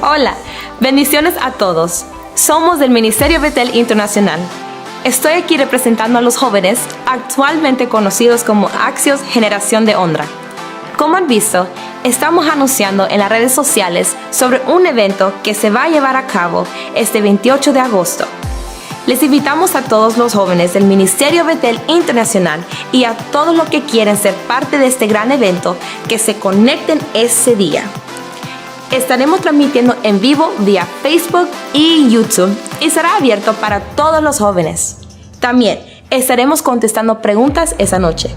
Hola, bendiciones a todos. Somos del Ministerio Betel Internacional. Estoy aquí representando a los jóvenes, actualmente conocidos como Axios Generación de Honra. Como han visto, estamos anunciando en las redes sociales sobre un evento que se va a llevar a cabo este 28 de agosto. Les invitamos a todos los jóvenes del Ministerio Betel Internacional y a todos los que quieren ser parte de este gran evento que se conecten ese día. Estaremos transmitiendo en vivo vía Facebook y YouTube y será abierto para todos los jóvenes. También estaremos contestando preguntas esa noche.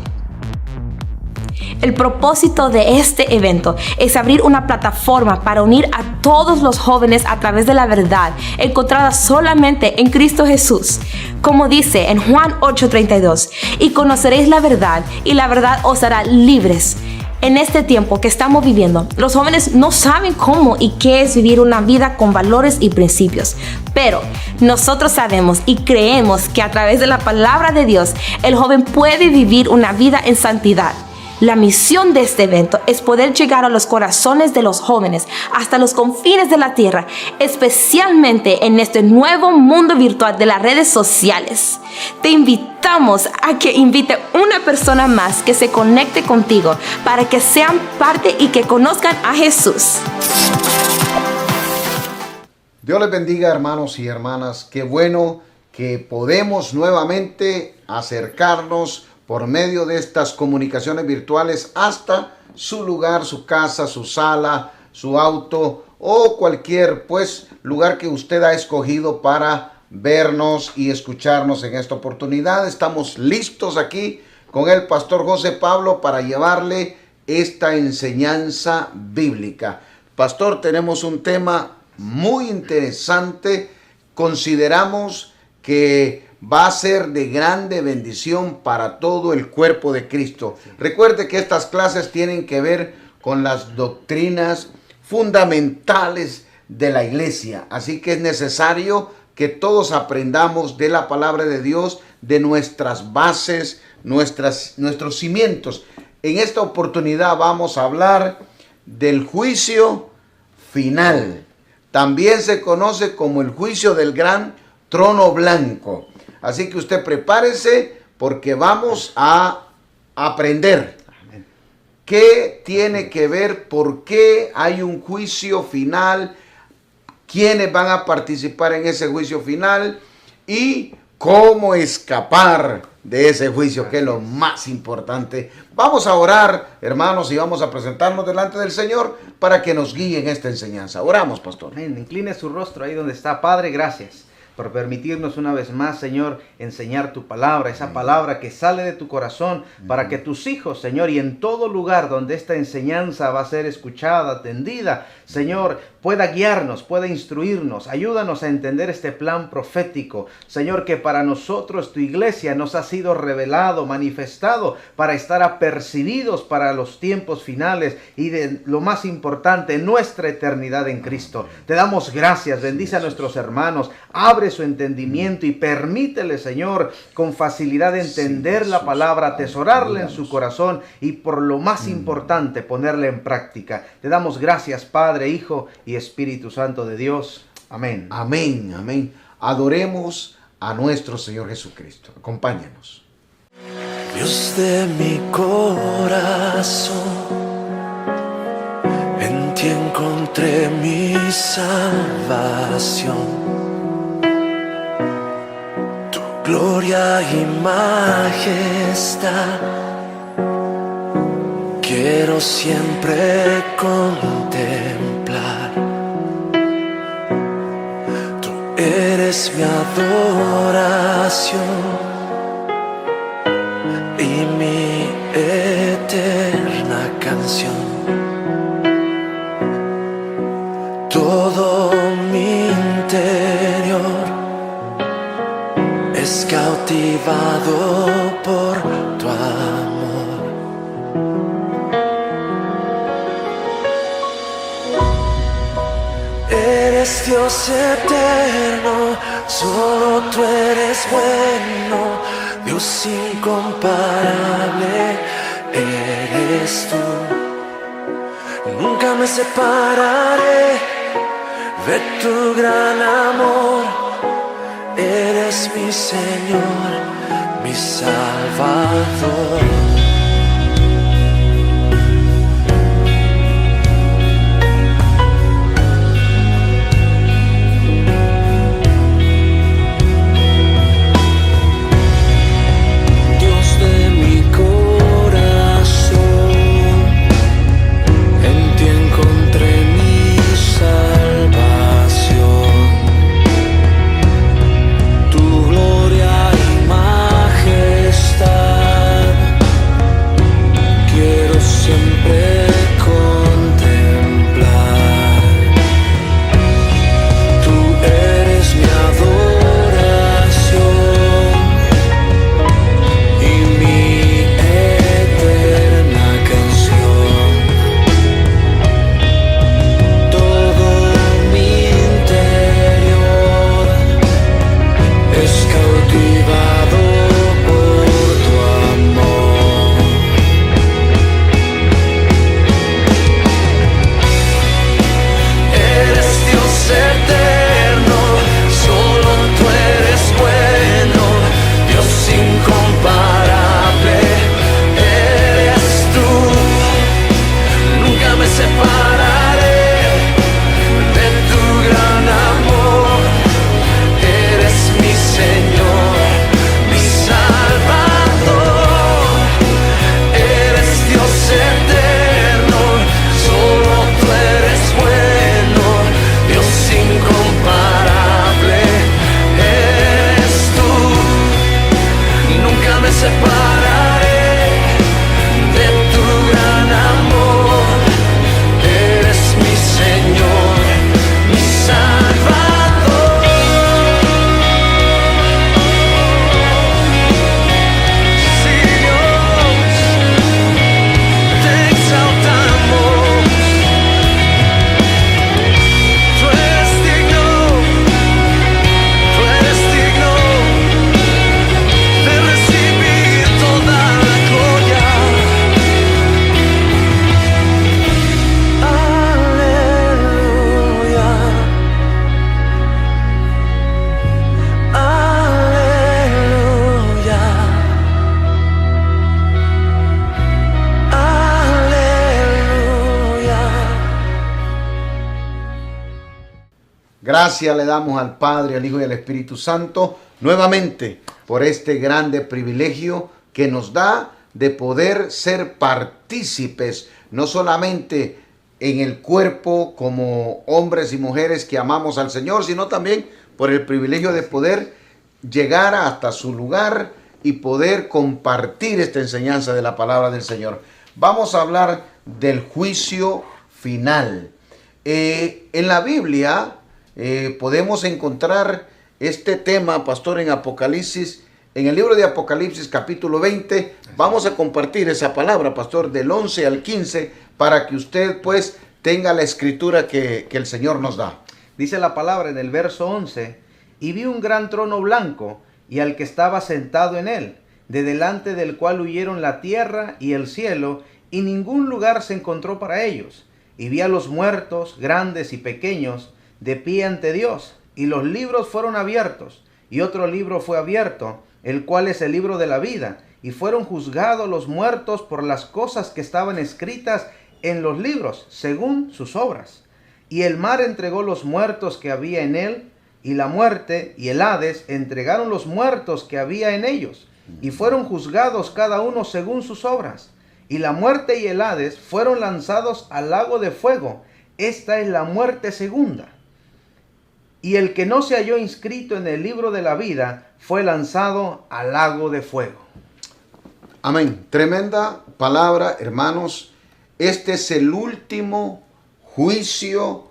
El propósito de este evento es abrir una plataforma para unir a todos los jóvenes a través de la verdad encontrada solamente en Cristo Jesús. Como dice en Juan 8:32, y conoceréis la verdad y la verdad os hará libres. En este tiempo que estamos viviendo, los jóvenes no saben cómo y qué es vivir una vida con valores y principios. Pero nosotros sabemos y creemos que a través de la palabra de Dios, el joven puede vivir una vida en santidad. La misión de este evento es poder llegar a los corazones de los jóvenes hasta los confines de la tierra, especialmente en este nuevo mundo virtual de las redes sociales. Te invitamos a que invite una persona más que se conecte contigo para que sean parte y que conozcan a Jesús. Dios les bendiga, hermanos y hermanas. Qué bueno que podemos nuevamente acercarnos por medio de estas comunicaciones virtuales hasta su lugar, su casa, su sala, su auto o cualquier lugar que usted ha escogido para vernos y escucharnos en esta oportunidad. Estamos listos aquí con el pastor José Pablo para llevarle esta enseñanza bíblica. Pastor, tenemos un tema muy interesante. Consideramos que va a ser de grande bendición para todo el cuerpo de Cristo. Recuerde que estas clases tienen que ver con las doctrinas fundamentales de la iglesia. Así que es necesario que todos aprendamos de la palabra de Dios, de nuestras bases, nuestros cimientos. En esta oportunidad vamos a hablar del juicio final. También se conoce como el juicio del gran trono blanco. Así que usted prepárese porque vamos a aprender qué tiene que ver, por qué hay un juicio final, quiénes van a participar en ese juicio final y cómo escapar de ese juicio, que es lo más importante. Vamos a orar, hermanos, y vamos a presentarnos delante del Señor para que nos guíe en esta enseñanza. Oramos, pastor. Amén. Incline su rostro ahí donde está. Padre, gracias por permitirnos una vez más, Señor, enseñar tu palabra, esa palabra que sale de tu corazón, para que tus hijos, Señor, y en todo lugar donde esta enseñanza va a ser escuchada, atendida, Señor, pueda guiarnos, pueda instruirnos. Ayúdanos a entender este plan profético, Señor, que para nosotros, tu iglesia, nos ha sido revelado, manifestado, para estar apercibidos para los tiempos finales y de lo más importante, nuestra eternidad en Cristo. Te damos gracias, bendice a nuestros hermanos, abre su entendimiento y permítele, Señor, con facilidad entender la palabra, atesorarla en su corazón y por lo más importante, ponerla en práctica. Te damos gracias, Padre, Hijo y Espíritu Santo de Dios. Amén. Amén, amén. Adoremos a nuestro Señor Jesucristo. Acompáñanos. Dios de mi corazón, en ti encontré mi salvación. Gloria y majestad quiero siempre contemplar. Tú eres mi adoración y mi eterna canción. Todo mi interior es cautivado por tu amor. Eres Dios eterno, solo tú eres bueno, Dios incomparable eres tú. Nunca me separaré de tu gran amor. Eres mi Señor, mi Salvador. Gracias le damos al Padre, al Hijo y al Espíritu Santo nuevamente por este grande privilegio que nos da de poder ser partícipes, no solamente en el cuerpo como hombres y mujeres que amamos al Señor, sino también por el privilegio de poder llegar hasta su lugar y poder compartir esta enseñanza de la palabra del Señor. Vamos a hablar del juicio final. En la Biblia podemos encontrar este tema, pastor, en Apocalipsis, en el libro de Apocalipsis capítulo 20. Vamos a compartir esa palabra, pastor, del 11 al 15, para que usted pues tenga la escritura que el Señor nos da. Dice la palabra en el verso 11, y vi un gran trono blanco y al que estaba sentado en él, de delante del cual huyeron la tierra y el cielo, y ningún lugar se encontró para ellos. Y vi a los muertos, grandes y pequeños, de pie ante Dios, y los libros fueron abiertos, y otro libro fue abierto, el cual es el libro de la vida, y fueron juzgados los muertos por las cosas que estaban escritas en los libros, según sus obras. Y el mar entregó los muertos que había en él, y la muerte y el Hades entregaron los muertos que había en ellos, y fueron juzgados cada uno según sus obras. Y la muerte y el Hades fueron lanzados al lago de fuego. Esta es la muerte segunda. Y el que no se halló inscrito en el libro de la vida fue lanzado al lago de fuego. Amén. Tremenda palabra, hermanos. Este es el último juicio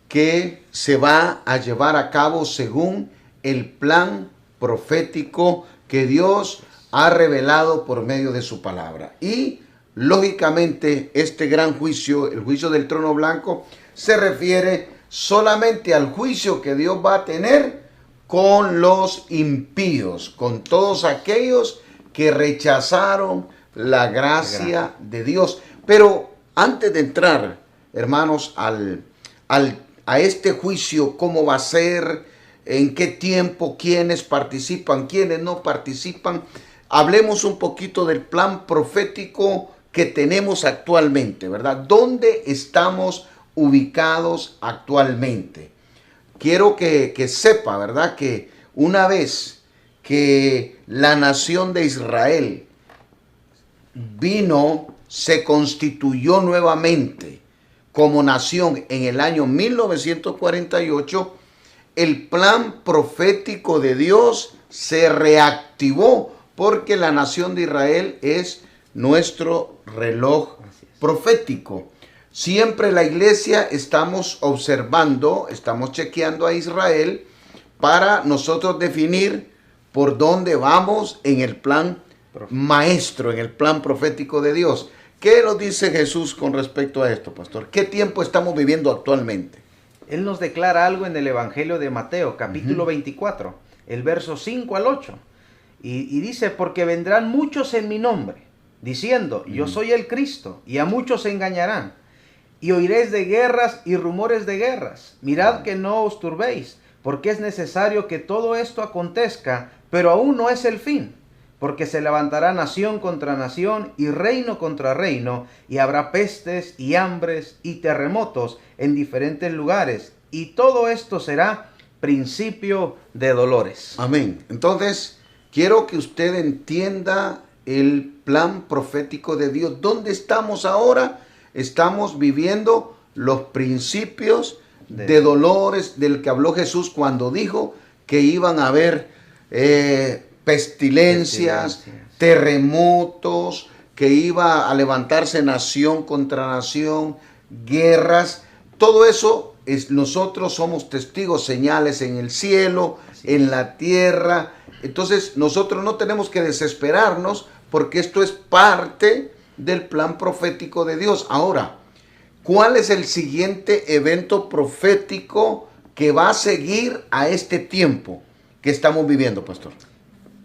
que se va a llevar a cabo según el plan profético que Dios ha revelado por medio de su palabra. Y lógicamente este gran juicio, el juicio del trono blanco, se refiere solamente al juicio que Dios va a tener con los impíos, con todos aquellos que rechazaron la gracia de Dios. Pero antes de entrar, hermanos, al a este juicio, cómo va a ser, en qué tiempo, quiénes participan, quiénes no participan. Hablemos un poquito del plan profético que tenemos actualmente, ¿verdad? ¿Dónde estamos ubicados actualmente? Quiero que sepa, ¿verdad? Que una vez que la nación de Israel se constituyó nuevamente como nación en el año 1948, el plan profético de Dios se reactivó porque la nación de Israel es nuestro reloj profético. Siempre la iglesia estamos observando, estamos chequeando a Israel para nosotros definir por dónde vamos en el plan maestro, en el plan profético de Dios. ¿Qué nos dice Jesús con respecto a esto, pastor? ¿Qué tiempo estamos viviendo actualmente? Él nos declara algo en el Evangelio de Mateo, capítulo 24, el verso 5 al 8. Y dice, porque vendrán muchos en mi nombre, diciendo, yo soy el Cristo, y a muchos se engañarán. Y oiréis de guerras y rumores de guerras. Mirad que no os turbéis, porque es necesario que todo esto acontezca, pero aún no es el fin. Porque se levantará nación contra nación y reino contra reino, y habrá pestes y hambres y terremotos en diferentes lugares. Y todo esto será principio de dolores. Amén. Entonces, quiero que usted entienda el plan profético de Dios. ¿Dónde estamos ahora? Estamos viviendo los principios de dolores del que habló Jesús cuando dijo que iban a haber pestilencias, terremotos, que iba a levantarse nación contra nación, guerras. Todo eso nosotros somos testigos, señales en el cielo, en la tierra. Entonces nosotros no tenemos que desesperarnos porque esto es parte del plan profético de Dios. Ahora, ¿cuál es el siguiente evento profético que va a seguir a este tiempo que estamos viviendo, pastor?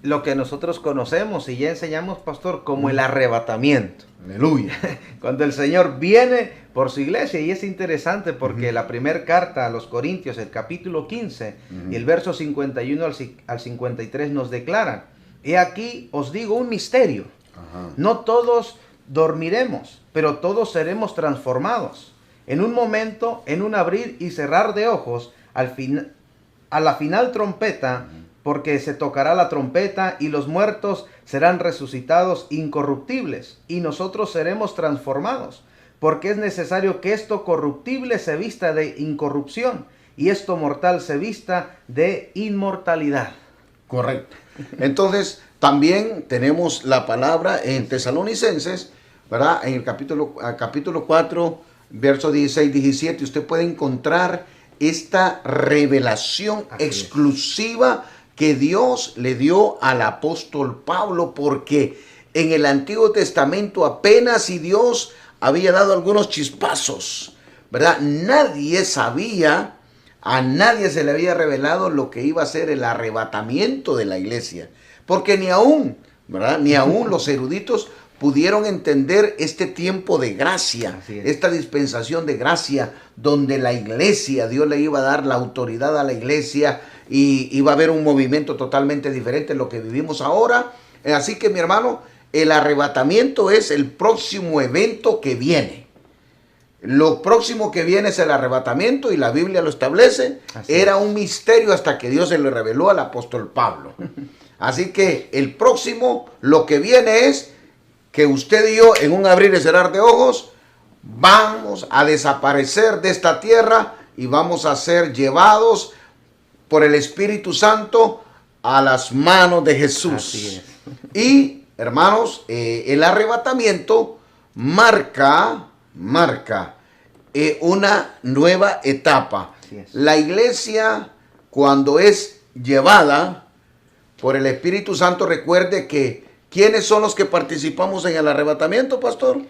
Lo que nosotros conocemos y ya enseñamos, pastor, como el arrebatamiento. Aleluya. Cuando el Señor viene por su iglesia, y es interesante porque la primera carta a los Corintios, el capítulo 15 y el verso 51 al 53 nos declaran, he aquí os digo un misterio, no todos dormiremos, pero todos seremos transformados. En un momento, en un abrir y cerrar de ojos, a la final trompeta, porque se tocará la trompeta y los muertos serán resucitados incorruptibles y nosotros seremos transformados, porque es necesario que esto corruptible se vista de incorrupción y esto mortal se vista de inmortalidad. Correcto. Entonces, también tenemos la palabra en Tesalonicenses, ¿verdad? En el capítulo 4, versos 16, 17, usted puede encontrar esta revelación exclusiva que Dios le dio al apóstol Pablo, porque en el Antiguo Testamento apenas si Dios había dado algunos chispazos, ¿verdad? Nadie sabía, a nadie se le había revelado lo que iba a ser el arrebatamiento de la iglesia, porque ni aún, ¿verdad? Ni aún los eruditos pudieron entender este tiempo de gracia, esta dispensación de gracia, donde la iglesia, Dios le iba a dar la autoridad a la iglesia y iba a haber un movimiento totalmente diferente en lo que vivimos ahora. Así que, mi hermano, el arrebatamiento es el próximo evento que viene. Lo próximo que viene es el arrebatamiento y la Biblia lo establece. Era un misterio hasta que Dios se lo reveló al apóstol Pablo. Así que el próximo, lo que viene es que usted y yo, en un abrir y cerrar de ojos, vamos a desaparecer de esta tierra y vamos a ser llevados por el Espíritu Santo a las manos de Jesús. Así es. Y, hermanos, el arrebatamiento marca una nueva etapa. La iglesia, cuando es llevada por el Espíritu Santo, recuerde que ¿quiénes son los que participamos en el arrebatamiento, pastor?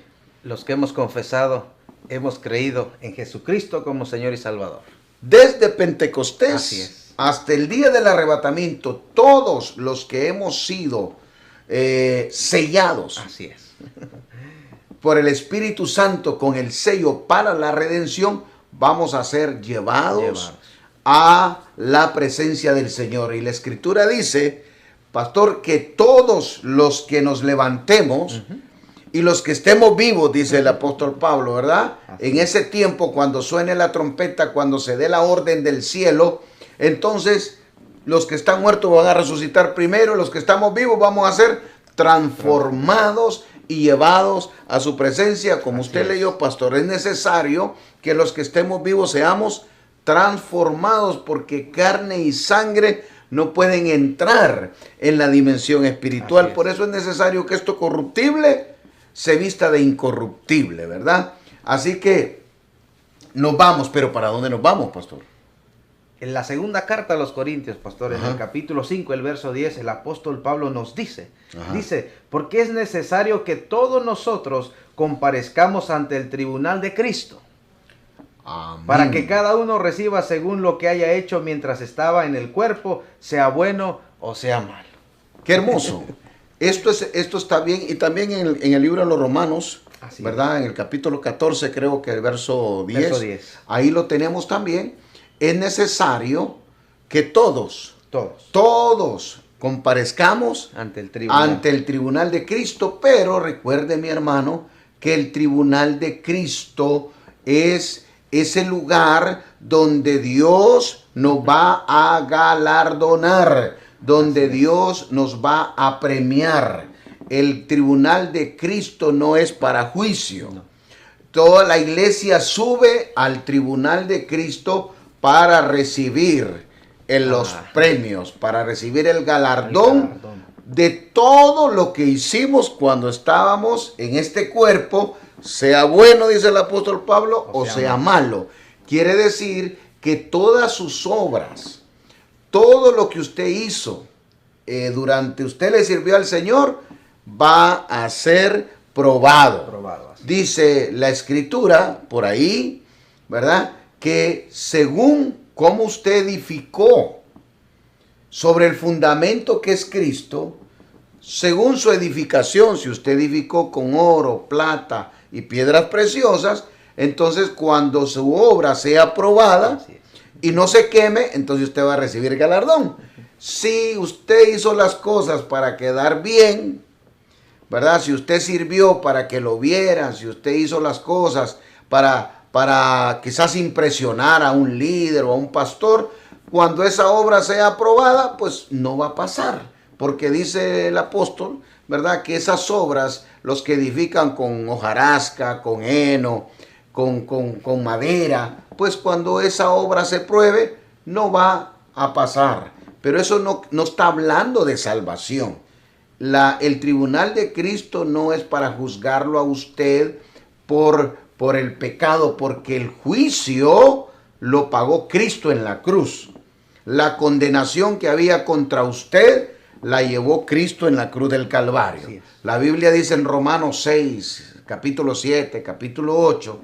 Los que hemos confesado, hemos creído en Jesucristo como Señor y Salvador. Desde Pentecostés Así es. hasta el día del arrebatamiento, todos los que hemos sido sellados Así es. por el Espíritu Santo con el sello para la redención, vamos a ser llevados a la presencia del Señor. Y la Escritura dice, pastor, que todos los que nos levantemos y los que estemos vivos, dice el apóstol Pablo, ¿verdad? En ese tiempo, cuando suene la trompeta, cuando se dé la orden del cielo, entonces los que están muertos van a resucitar primero, los que estamos vivos vamos a ser transformados y llevados a su presencia. Como usted leyó, pastor, es necesario que los que estemos vivos seamos transformados, porque carne y sangre no pueden entrar en la dimensión espiritual. Por eso es necesario que esto corruptible se vista de incorruptible, ¿verdad? Así que nos vamos, pero ¿para dónde nos vamos, pastor? En la segunda carta a los Corintios, pastor, en el capítulo 5, el verso 10, el apóstol Pablo nos dice, porque es necesario que todos nosotros comparezcamos ante el tribunal de Cristo. Amén. Para que cada uno reciba según lo que haya hecho mientras estaba en el cuerpo, sea bueno o sea malo. Qué hermoso. Esto está bien. Y también en el libro de los Romanos, ¿verdad? En el capítulo 14, creo que el verso 10. Ahí lo tenemos también. Es necesario que todos comparezcamos ante el tribunal de Cristo. Pero recuerde, mi hermano, que el tribunal de Cristo es ese lugar donde Dios nos va a galardonar, donde Dios nos va a premiar. El tribunal de Cristo no es para juicio. Toda la iglesia sube al tribunal de Cristo para recibir los premios, para recibir el galardón de todo lo que hicimos cuando estábamos en este cuerpo, sea bueno, dice el apóstol Pablo, o sea malo. Quiere decir que todas sus obras, todo lo que usted hizo durante usted le sirvió al Señor, va a ser probado. Dice la Escritura por ahí, ¿verdad? Que según cómo usted edificó sobre el fundamento que es Cristo, según su edificación, si usted edificó con oro, plata y piedras preciosas, entonces cuando su obra sea probada y no se queme, entonces usted va a recibir galardón. Si usted hizo las cosas para quedar bien, ¿verdad? Si usted sirvió para que lo vieran, si usted hizo las cosas para quizás impresionar a un líder o a un pastor, cuando esa obra sea aprobada, pues no va a pasar. Porque dice el apóstol, ¿verdad? Que esas obras, los que edifican con hojarasca, con heno, con madera, pues cuando esa obra se pruebe, no va a pasar. Pero eso no está hablando de salvación. El tribunal de Cristo no es para juzgarlo a usted por el pecado, porque el juicio lo pagó Cristo en la cruz. La condenación que había contra usted la llevó Cristo en la cruz del Calvario. La Biblia dice en Romanos 6, capítulo 7, capítulo 8,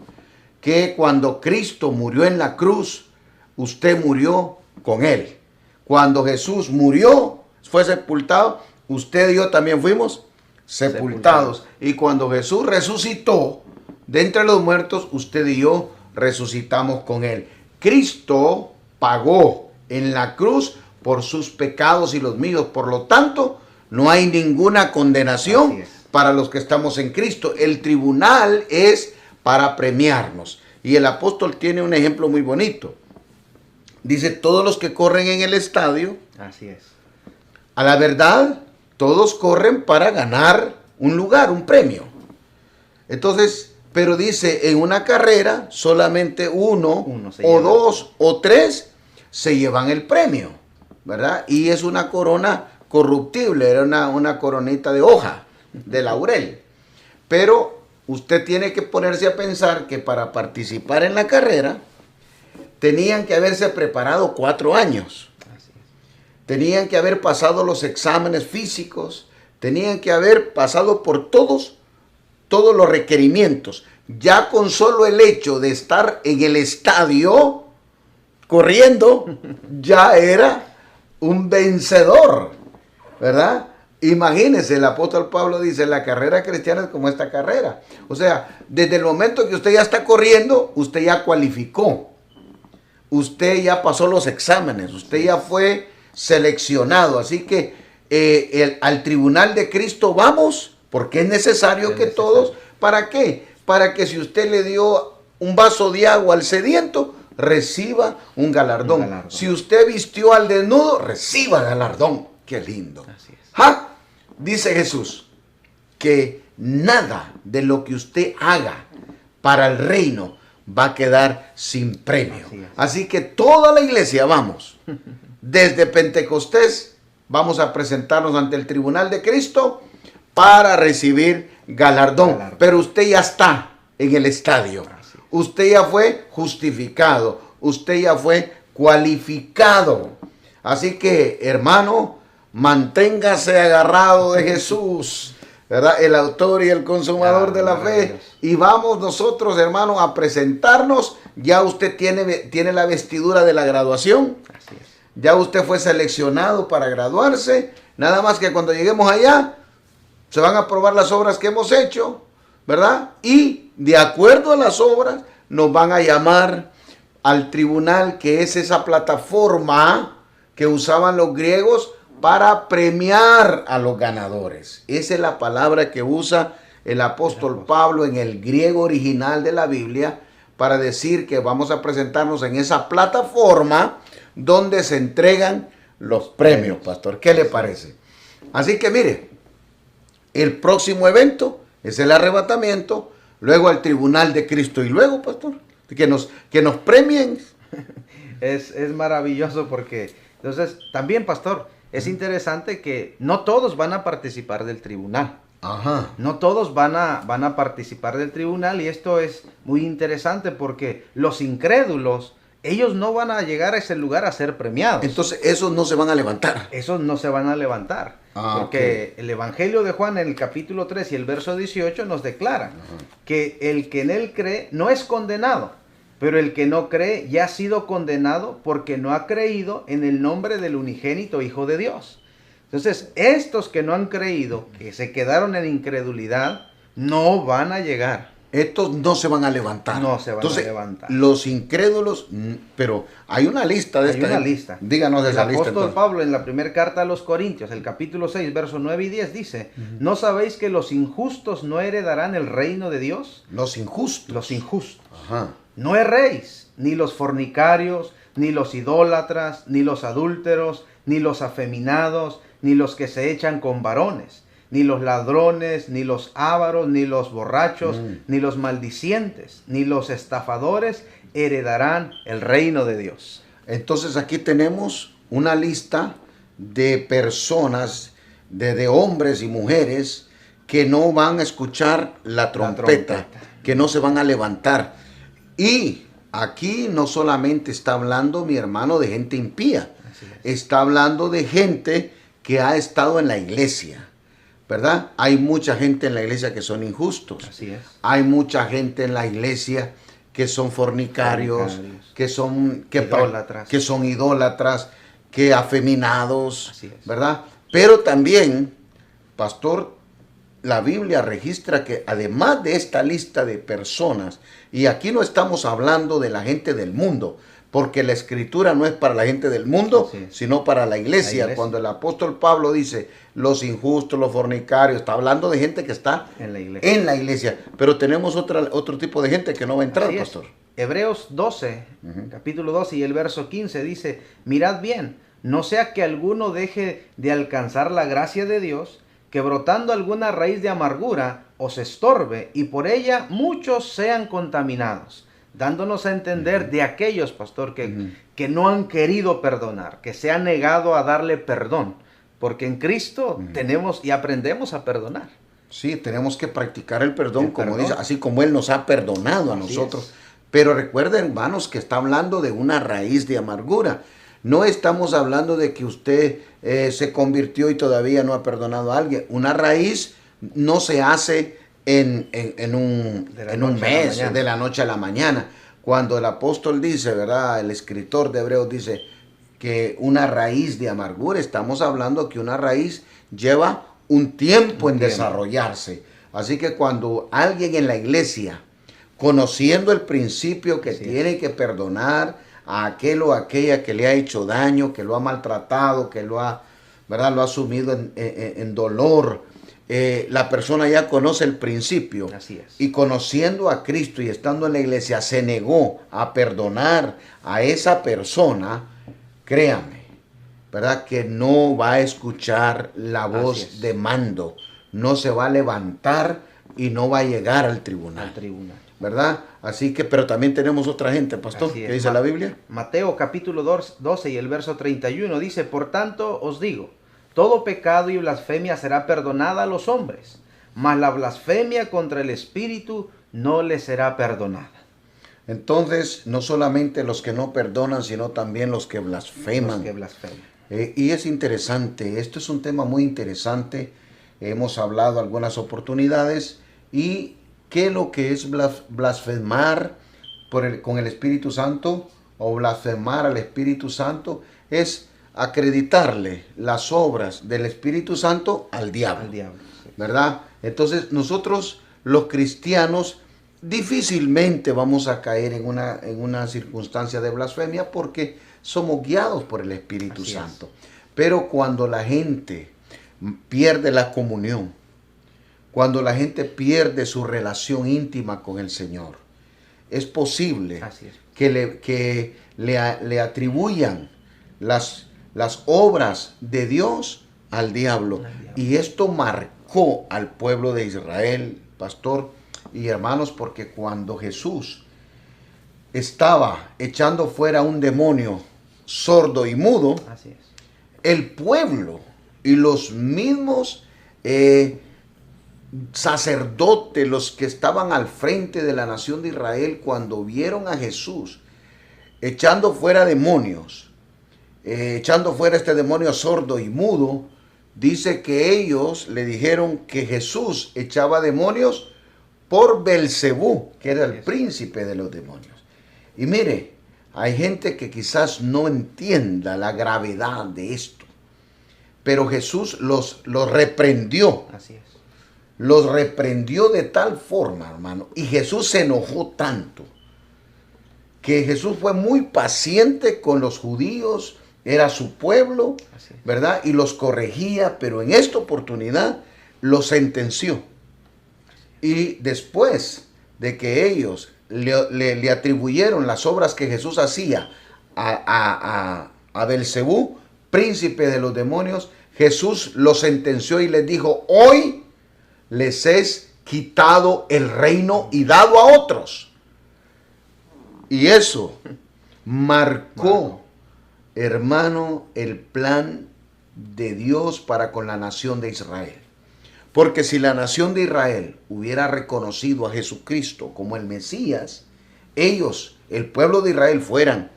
que cuando Cristo murió en la cruz, usted murió con él. Cuando Jesús murió, fue sepultado, usted y yo también fuimos sepultados. Y cuando Jesús resucitó de entre los muertos, usted y yo resucitamos con él. Cristo pagó en la cruz por sus pecados y los míos. Por lo tanto, no hay ninguna condenación para los que estamos en Cristo. El tribunal es para premiarnos. Y el apóstol tiene un ejemplo muy bonito. Dice, todos los que corren en el estadio, a la verdad, todos corren para ganar un lugar, un premio. Entonces, pero dice, en una carrera, solamente uno o dos o tres se llevan el premio, ¿verdad? Y es una corona corruptible, era una coronita de hoja, de laurel. Pero usted tiene que ponerse a pensar que para participar en la carrera, tenían que haberse preparado 4 años. Tenían que haber pasado los exámenes físicos, tenían que haber pasado por todos los requerimientos. Ya con solo el hecho de estar en el estadio corriendo, ya era un vencedor, ¿verdad? Imagínese, el apóstol Pablo dice, la carrera cristiana es como esta carrera. O sea, desde el momento que usted ya está corriendo, usted ya cualificó. Usted ya pasó los exámenes, usted ya fue seleccionado. Así que al tribunal de Cristo vamos, porque es necesario que todos, ¿para qué? Para que si usted le dio un vaso de agua al sediento, reciba un galardón. Si usted vistió al desnudo, reciba galardón. Qué lindo. Así es. ¡Ja! Dice Jesús que nada de lo que usted haga para el reino va a quedar sin premio. Así que toda la iglesia vamos, desde Pentecostés, vamos a presentarnos ante el tribunal de Cristo para recibir galardón. Pero usted ya está en el estadio. Usted ya fue justificado. Usted ya fue cualificado. Así que, hermano, manténgase agarrado de Jesús, ¿verdad? El autor y el consumador de la fe. Y vamos nosotros, hermanos, a presentarnos. Ya usted tiene la vestidura de la graduación. Así es. Ya usted fue seleccionado para graduarse. Nada más que cuando lleguemos allá, se van a probar las obras que hemos hecho, ¿verdad? Y de acuerdo a las obras, nos van a llamar al tribunal, que es esa plataforma que usaban los griegos para premiar a los ganadores. Esa es la palabra que usa el apóstol Pablo en el griego original de la Biblia para decir que vamos a presentarnos en esa plataforma donde se entregan los premios, pastor. ¿Qué le parece? Así que mire, el próximo evento es el arrebatamiento, luego al tribunal de Cristo y luego, pastor, que nos premien. Es maravilloso porque, entonces, también, pastor, es interesante que no todos van a participar del tribunal. Ajá. No todos van a participar del tribunal, y esto es muy interesante porque los incrédulos, ellos no van a llegar a ese lugar a ser premiados. Entonces, esos no se van a levantar. Esos no se van a levantar. Porque el Evangelio de Juan en el capítulo 3 y el verso 18 nos declara que el que en él cree no es condenado, pero el que no cree ya ha sido condenado porque no ha creído en el nombre del unigénito Hijo de Dios. Entonces, estos que no han creído, que se quedaron en incredulidad, no van a llegar. Estos no se van a levantar. No se van a levantar. Los incrédulos, pero hay una lista de esta. Hay una lista. Díganos de esa lista. El apóstol Pablo en la primera carta a los Corintios, el capítulo 6, versos 9 y 10 dice, ¿no sabéis que los injustos no heredarán el reino de Dios? Los injustos. Los injustos. Ajá. No erréis, ni los fornicarios, ni los idólatras, ni los adúlteros, ni los afeminados, ni los que se echan con varones, ni los ladrones, ni los ávaros, ni los borrachos, ni los maldicientes, ni los estafadores heredarán el reino de Dios. Entonces aquí tenemos una lista de personas, de hombres y mujeres que no van a escuchar la trompeta, que no se van a levantar. Y aquí no solamente está hablando, mi hermano, de gente impía, está hablando de gente que ha estado en la iglesia, ¿verdad? Hay mucha gente en la iglesia que son injustos. Así es. Hay mucha gente en la iglesia que son fornicarios, que son idólatras, que afeminados, así es, ¿verdad? Pero también, pastor, la Biblia registra que además de esta lista de personas, y aquí no estamos hablando de la gente del mundo, porque la escritura no es para la gente del mundo, sino para la iglesia. Cuando el apóstol Pablo dice los injustos, los fornicarios, está hablando de gente que está en la iglesia. Pero tenemos otro tipo de gente que no va a entrar, pastor. Hebreos 12, capítulo 12 y el verso 15 dice, mirad bien, no sea que alguno deje de alcanzar la gracia de Dios, que brotando alguna raíz de amargura os estorbe y por ella muchos sean contaminados. Dándonos a entender de aquellos, pastor, que no han querido perdonar, que se han negado a darle perdón, porque en Cristo tenemos y aprendemos a perdonar. Sí, tenemos que practicar el perdón, como dice, así como Él nos ha perdonado a nosotros. Pero recuerden, hermanos, que está hablando de una raíz de amargura. No estamos hablando de que usted se convirtió y todavía no ha perdonado a alguien. Una raíz no se hace en un mes, de la noche a la mañana. Cuando el apóstol dice, ¿verdad? El escritor de Hebreos dice que una raíz de amargura, estamos hablando que una raíz lleva un tiempo en tiempo. desarrollarse. Así que cuando alguien en la iglesia, conociendo el principio que Así tiene que perdonar a aquel o aquella que le ha hecho daño, que lo ha maltratado, que lo ha, ¿verdad?, lo ha sumido en dolor, la persona ya conoce el principio. Así es. Y conociendo a Cristo y estando en la iglesia, se negó a perdonar a esa persona, créame, ¿verdad?, que no va a escuchar la Así voz es. de mando, no se va a levantar y no va a llegar al tribunal, Al tribunal. ¿verdad? Así que, pero también tenemos otra gente, pastor, Así ¿qué es. dice la Biblia? Mateo capítulo 12 y el verso 31 dice, por tanto os digo, todo pecado y blasfemia será perdonada a los hombres, mas la blasfemia contra el Espíritu no le será perdonada. Entonces, no solamente los que no perdonan, sino también los que blasfeman. Los que blasfeman. Y es interesante, esto es un tema muy interesante, hemos hablado algunas oportunidades, y qué es lo que es blasfemar con el Espíritu Santo, o blasfemar al Espíritu Santo, es acreditarle las obras del Espíritu Santo al diablo, Al diablo, sí. ¿verdad? Entonces nosotros los cristianos difícilmente vamos a caer en una circunstancia de blasfemia porque somos guiados por el Espíritu Así Santo. Pero cuando la gente pierde la comunión, cuando la gente pierde su relación íntima con el Señor, es posible Así es. que le atribuyan las obras de Dios al diablo. Al diablo. Y esto marcó al pueblo de Israel, pastor y hermanos, porque cuando Jesús estaba echando fuera un demonio sordo y mudo, Así es. el pueblo y los mismos sacerdotes, los que estaban al frente de la nación de Israel, cuando vieron a Jesús echando fuera demonios, echando fuera este demonio sordo y mudo, dice que ellos le dijeron que Jesús echaba demonios por Belcebú, que era el príncipe de los demonios. Y mire, hay gente que quizás no entienda la gravedad de esto, pero Jesús los reprendió. Así es. Los reprendió de tal forma, hermano, y Jesús se enojó tanto, que Jesús fue muy paciente con los judíos, era su pueblo, Así es. ¿verdad? Y los corregía, pero en esta oportunidad los sentenció. Y después de que ellos le atribuyeron las obras que Jesús hacía a Belcebú, príncipe de los demonios, Jesús los sentenció y les dijo, hoy les es quitado el reino y dado a otros. Y eso marcó, hermano, el plan de Dios para con la nación de Israel. Porque si la nación de Israel hubiera reconocido a Jesucristo como el Mesías, ellos, el pueblo de Israel, fueran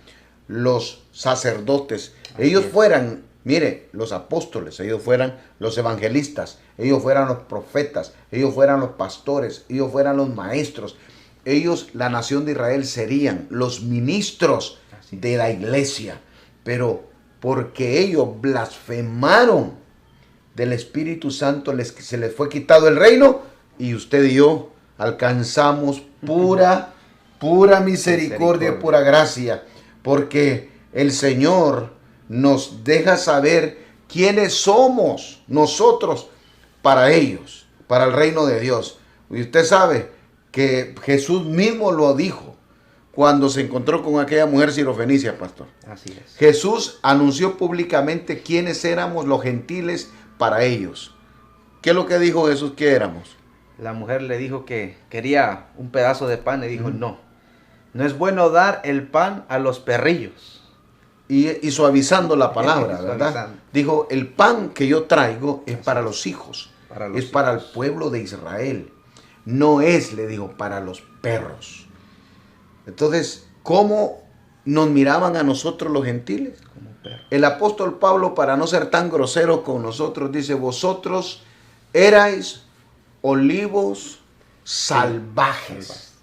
los sacerdotes, ellos fueran, mire, los apóstoles, ellos fueran los evangelistas, ellos fueran los profetas, ellos fueran los pastores, ellos fueran los maestros, ellos, la nación de Israel, serían los ministros de la iglesia. Pero porque ellos blasfemaron del Espíritu Santo, se les fue quitado el reino, y usted y yo alcanzamos pura misericordia y pura gracia, porque el Señor nos deja saber quiénes somos nosotros para ellos, para el reino de Dios. Y usted sabe que Jesús mismo lo dijo cuando se encontró con aquella mujer sirofenicia, pastor. Así es. Jesús anunció públicamente quiénes éramos los gentiles para ellos. ¿Qué es lo que dijo Jesús que éramos? La mujer le dijo que quería un pedazo de pan y dijo, no es bueno dar el pan a los perrillos. Y suavizando la palabra, ¿verdad? Suavizando. Dijo, el pan que yo traigo es para los hijos, Para los es para el hijos. pueblo de Israel. No es, le dijo, para los perros. Entonces, ¿cómo nos miraban a nosotros los gentiles? Como perro. El apóstol Pablo, para no ser tan grosero con nosotros, dice, vosotros erais olivos salvajes.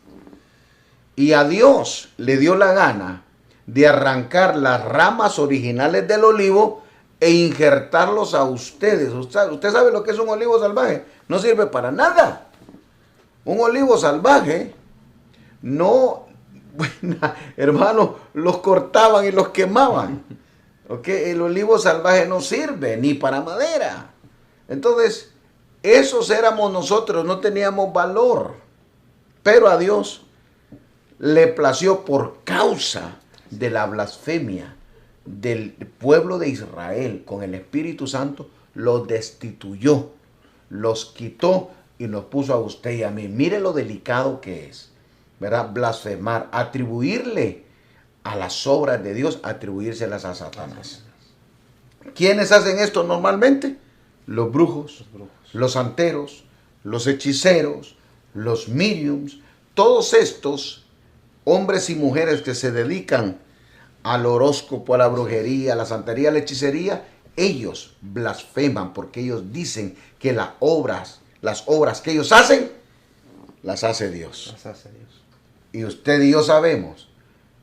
Y a Dios le dio la gana de arrancar las ramas originales del olivo e injertarlos a ustedes. Usted sabe lo que es un olivo salvaje. No sirve para nada. Un olivo salvaje no, bueno, hermano, los cortaban y los quemaban. ¿Okay? El olivo salvaje no sirve ni para madera. Entonces, esos éramos nosotros, no teníamos valor. Pero a Dios le plació, por causa de la blasfemia del pueblo de Israel con el Espíritu Santo, los destituyó, los quitó y nos puso a usted y a mí. Mire lo delicado que es, ¿verdad? Blasfemar, atribuirle a las obras de Dios, atribuírselas a Satanás. ¿Quiénes hacen esto normalmente? Los brujos, los santeros, los hechiceros, los mediums, todos estos hombres y mujeres que se dedican al horóscopo, a la brujería, a la santería, a la hechicería, ellos blasfeman porque ellos dicen que las obras que ellos hacen, las hace Dios. Las hace Dios. Y usted y yo sabemos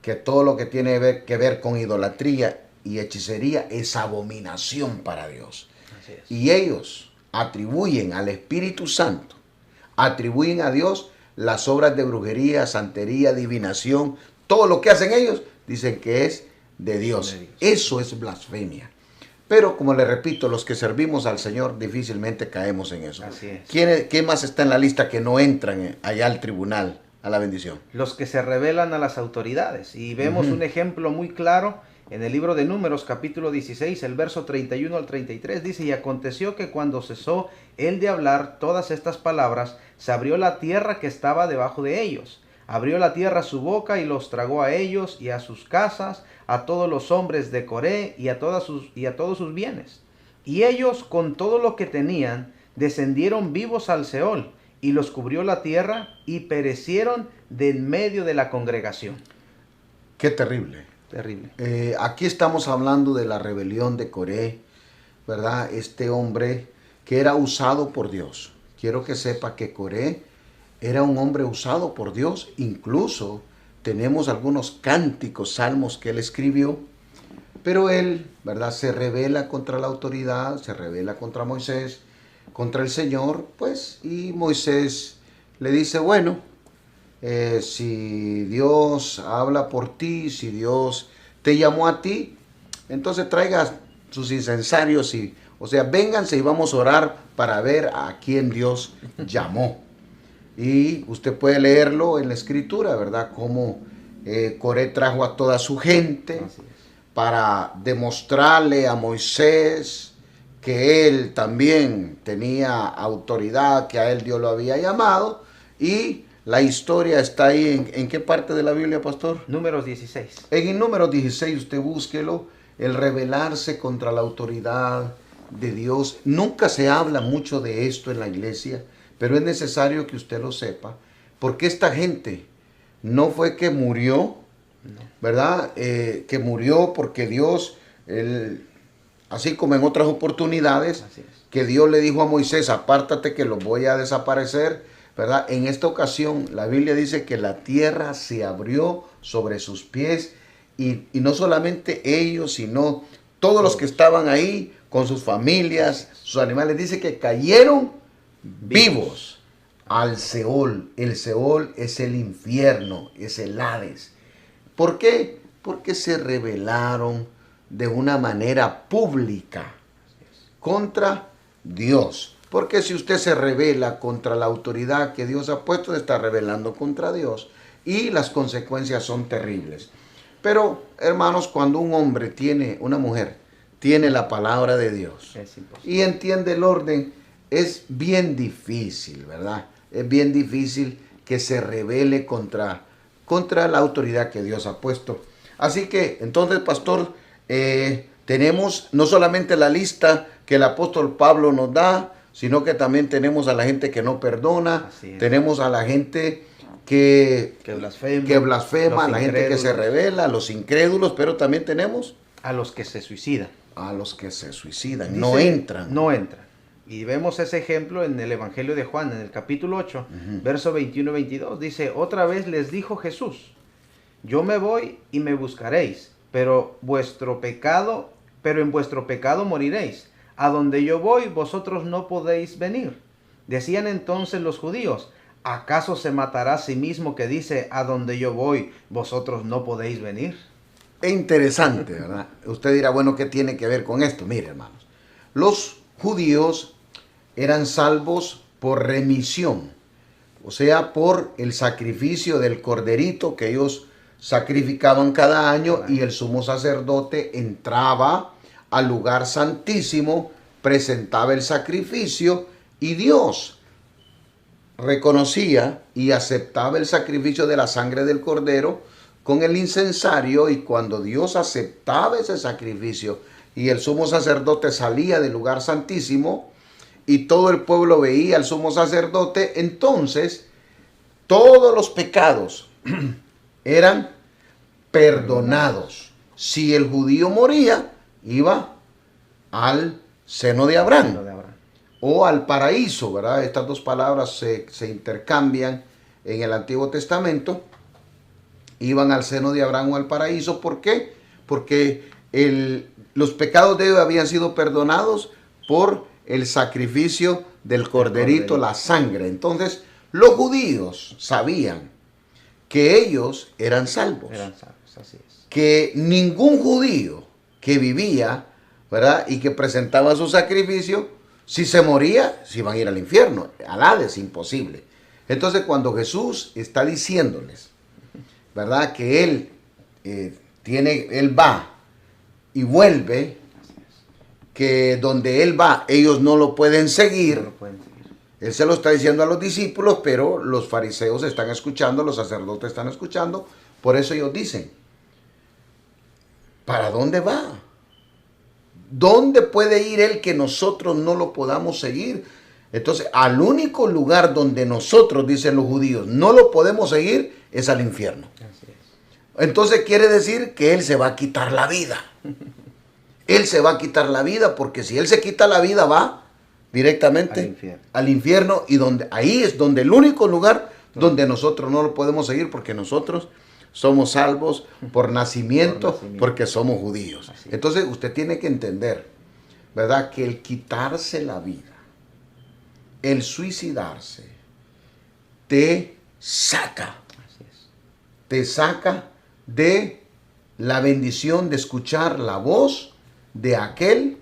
que todo lo que tiene que ver con idolatría y hechicería es abominación para Dios. Así es. Y ellos atribuyen al Espíritu Santo, atribuyen a Dios las obras de brujería, santería, adivinación, todo lo que hacen ellos, dicen que es de Dios. Eso es blasfemia. Pero, como le repito, los que servimos al Señor difícilmente caemos en eso. Así es. ¿Quién más está en la lista que no entran allá al tribunal, a la bendición? Los que se rebelan a las autoridades. Y vemos un ejemplo muy claro en el libro de Números, capítulo 16, el verso 31 al 33. Dice: y aconteció que cuando cesó él de hablar todas estas palabras, se abrió la tierra que estaba debajo de ellos. Abrió la tierra su boca y los tragó a ellos y a sus casas, a todos los hombres de Coré y a todos sus bienes. Y ellos, con todo lo que tenían, descendieron vivos al Seol, y los cubrió la tierra, y perecieron de en medio de la congregación. Qué terrible. Terrible. Aquí estamos hablando de la rebelión de Coré, ¿verdad? Este hombre que era usado por Dios. Quiero que sepa que Coré era un hombre usado por Dios. Incluso tenemos algunos cánticos, salmos que él escribió. Pero él, ¿verdad?, se rebela contra la autoridad, se rebela contra Moisés, contra el Señor, pues, y Moisés le dice, bueno, si Dios habla por ti, si Dios te llamó a ti, entonces traiga sus incensarios y, o sea, vénganse y vamos a orar para ver a quién Dios llamó. Y usted puede leerlo en la escritura, ¿verdad? Cómo Coré trajo a toda su gente para demostrarle a Moisés que él también tenía autoridad, que a él Dios lo había llamado. Y la historia está ahí. ¿En qué parte de la Biblia, pastor? Números 16. En el número 16, usted búsquelo, el rebelarse contra la autoridad de Dios. Nunca se habla mucho de esto en la iglesia, pero es necesario que usted lo sepa, porque esta gente no fue que murió, ¿verdad? Que murió porque Dios, así como en otras oportunidades, que Dios le dijo a Moisés, apártate que los voy a desaparecer, ¿verdad? En esta ocasión, la Biblia dice que la tierra se abrió sobre sus pies, y no solamente ellos, sino todos los que estaban ahí, con sus familias, sus animales, dice que cayeron vivos al Seol. El Seol es el infierno, es el Hades. ¿Por qué? Porque se rebelaron de una manera pública contra Dios. Porque si usted se rebela contra la autoridad que Dios ha puesto, está rebelando contra Dios. Y las consecuencias son terribles. Pero, hermanos, cuando un hombre una mujer, tiene la palabra de Dios y entiende el orden, es bien difícil, ¿verdad? Es bien difícil que se rebele contra la autoridad que Dios ha puesto. Así que, entonces, pastor, tenemos no solamente la lista que el apóstol Pablo nos da, sino que también tenemos a la gente que no perdona, tenemos a la gente que blasfema, a la gente que se rebela, a los incrédulos, pero también tenemos a los que se suicidan. A los que se suicidan, Dice, no entran. No entran. Y vemos ese ejemplo en el Evangelio de Juan, en el capítulo 8, verso 21 y 22. Dice, otra vez les dijo Jesús, yo me voy y me buscaréis, pero vuestro pecado pero en vuestro pecado moriréis. A donde yo voy, vosotros no podéis venir. Decían entonces los judíos, ¿acaso se matará a sí mismo que dice, a donde yo voy, vosotros no podéis venir? Es interesante, ¿verdad? Usted dirá, bueno, ¿qué tiene que ver con esto? Mire, hermanos, los judíos eran salvos por remisión, o sea, por el sacrificio del corderito que ellos sacrificaban cada año, y el sumo sacerdote entraba al lugar santísimo, presentaba el sacrificio y Dios reconocía y aceptaba el sacrificio de la sangre del cordero con el incensario, y cuando Dios aceptaba ese sacrificio y el sumo sacerdote salía del lugar santísimo y todo el pueblo veía al sumo sacerdote, entonces todos los pecados eran perdonados. Si el judío moría, iba al seno de Abraham o al paraíso, ¿verdad? Estas dos palabras se intercambian en el Antiguo Testamento. Iban al seno de Abraham o al paraíso. ¿Por qué? Porque los pecados de ellos habían sido perdonados por el sacrificio del corderito, la sangre. Entonces, los judíos sabían que ellos eran salvos. Eran salvos, así es. Que ningún judío que vivía, ¿verdad?, y que presentaba su sacrificio, si se moría, se iban a ir al infierno, al Hades, imposible. Entonces, cuando Jesús está diciéndoles, ¿verdad?, que Él va y vuelve, que donde Él va, ellos no lo pueden seguir. No lo pueden seguir. Él se lo está diciendo a los discípulos, pero los fariseos están escuchando, los sacerdotes están escuchando. Por eso ellos dicen, ¿para dónde va? ¿Dónde puede ir Él que nosotros no lo podamos seguir? Entonces, al único lugar donde nosotros, dicen los judíos, no lo podemos seguir es al infierno. Así es. Entonces quiere decir que Él se va a quitar la vida. Él se va a quitar la vida, porque si Él se quita la vida, va directamente al infierno, y ahí es donde el único lugar donde nosotros no lo podemos seguir, porque nosotros somos salvos por nacimiento, porque somos judíos. Entonces usted tiene que entender, ¿verdad?, que el quitarse la vida, el suicidarse, te saca de la bendición de escuchar la voz de aquel,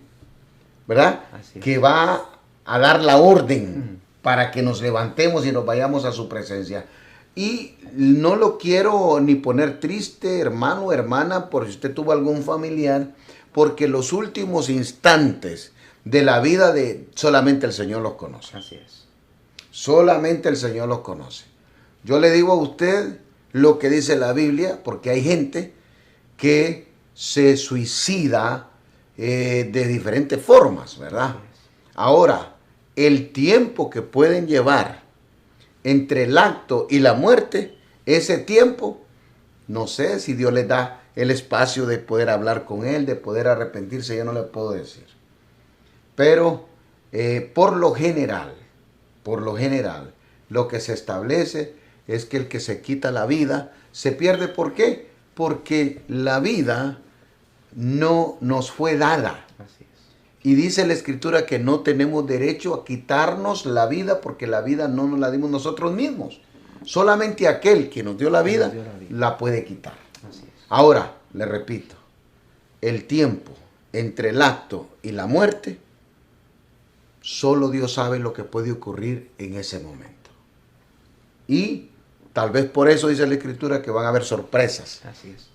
¿verdad?, que va a dar la orden para que nos levantemos y nos vayamos a su presencia. Y no lo quiero ni poner triste, hermano o hermana, por si usted tuvo algún familiar, porque los últimos instantes de la vida de solamente el Señor los conoce. Así es. Solamente el Señor los conoce. Yo le digo a usted lo que dice la Biblia, porque hay gente que se suicida de diferentes formas, ¿verdad? Ahora, el tiempo que pueden llevar entre el acto y la muerte, ese tiempo, no sé si Dios les da el espacio de poder hablar con Él, de poder arrepentirse, yo no le puedo decir. Pero por lo general, lo que se establece es que el que se quita la vida se pierde. ¿Por qué? Porque la vida no nos fue dada. Así es. Y dice la Escritura que no tenemos derecho a quitarnos la vida, porque la vida no nos la dimos nosotros mismos. Solamente aquel que nos dio la vida la puede quitar. Así es. Ahora, le repito, el tiempo entre el acto y la muerte, solo Dios sabe lo que puede ocurrir en ese momento. Y tal vez por eso dice la Escritura que van a haber sorpresas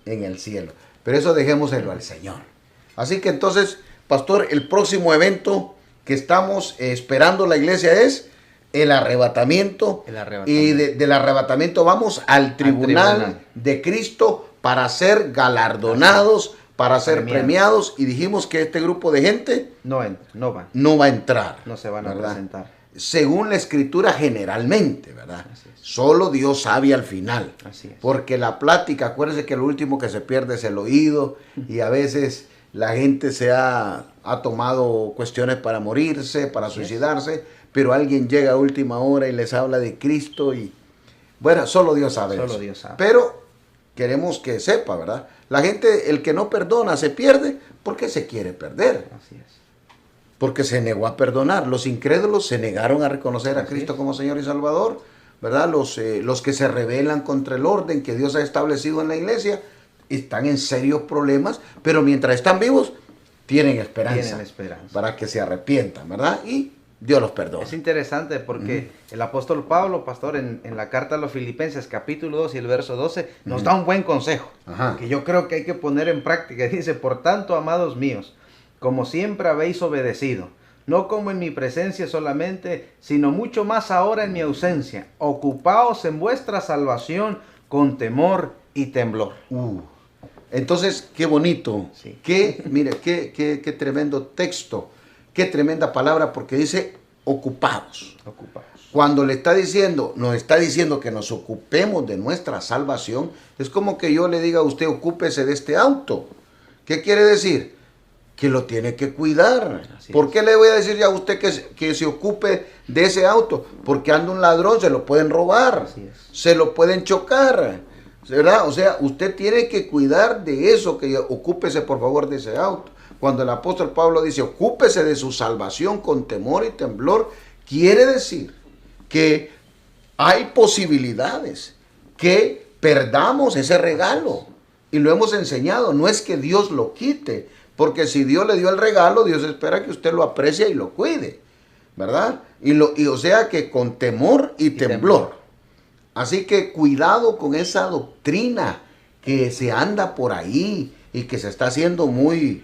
en el cielo. Pero eso dejémoselo al Señor. Así que entonces, pastor, el próximo evento que estamos esperando la iglesia es el arrebatamiento. Y del arrebatamiento vamos al tribunal de Cristo para ser galardonados, para ser premiados. Y dijimos que este grupo de gente no va a entrar. No se van a presentar. Según la Escritura generalmente, ¿verdad? Solo Dios sabe al final. Así es. Porque la plática, acuérdense que lo último que se pierde es el oído, y a veces la gente ha tomado cuestiones para morirse, para suicidarse, pero alguien llega a última hora y les habla de Cristo, y bueno, solo Dios sabe eso. Dios sabe. Pero queremos que sepa, ¿verdad? La gente, el que no perdona se pierde porque se quiere perder. Así es. Porque se negó a perdonar. Los incrédulos se negaron a reconocer a Así Cristo es. como Señor y Salvador, ¿verdad? Los que se rebelan contra el orden que Dios ha establecido en la iglesia están en serios problemas, pero mientras están vivos tienen esperanza, para que se arrepientan, ¿verdad? Y Dios los perdona. Es interesante porque el apóstol Pablo, pastor, en la carta a los Filipenses, capítulo 2 y el verso 12, nos da un buen consejo, que yo creo que hay que poner en práctica. Dice: por tanto, amados míos, como siempre habéis obedecido, no como en mi presencia solamente, sino mucho más ahora en mi ausencia, ocupaos en vuestra salvación con temor y temblor. Entonces, qué bonito, Sí. mire, qué tremendo texto, qué tremenda palabra, porque dice ocupados. Ocupaos. Cuando le está diciendo, nos está diciendo que nos ocupemos de nuestra salvación, es como que yo le diga a usted, ocúpese de este auto. ¿Qué quiere decir? Que lo tiene que cuidar. ¿Por qué le voy a decir ya a usted que se ocupe de ese auto? Porque anda un ladrón, se lo pueden robar, se lo pueden chocar, ¿verdad? O sea, usted tiene que cuidar de eso, que ocúpese por favor de ese auto. Cuando el apóstol Pablo dice, ocúpese de su salvación con temor y temblor, quiere decir que hay posibilidades que perdamos ese regalo. Y lo hemos enseñado, no es que Dios lo quite, porque si Dios le dio el regalo, Dios espera que usted lo aprecie y lo cuide, ¿verdad? Y o sea que con temor y temblor. Así que cuidado con esa doctrina que se anda por ahí y que se está haciendo muy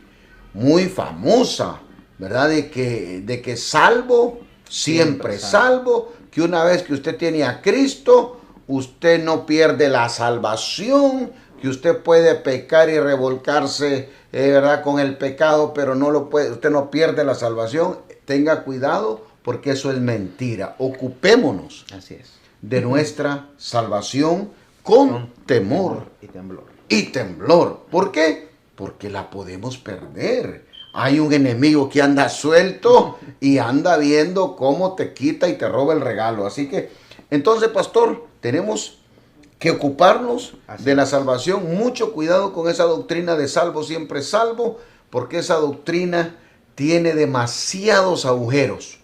famosa, ¿verdad? De que salvo, siempre salvo, que una vez que usted tiene a Cristo, usted no pierde la salvación, que usted puede pecar y revolcarse, ¿verdad? Con el pecado, pero no lo puede, usted no pierde la salvación. Tenga cuidado, porque eso es mentira. Ocupémonos Así es. de nuestra salvación con temor y temblor. Y temblor. ¿Por qué? Porque la podemos perder. Hay un enemigo que anda suelto y anda viendo cómo te quita y te roba el regalo. Así que, entonces, pastor, tenemos que ocuparnos de la salvación. Mucho cuidado con esa doctrina de salvo, siempre salvo, porque esa doctrina tiene demasiados agujeros.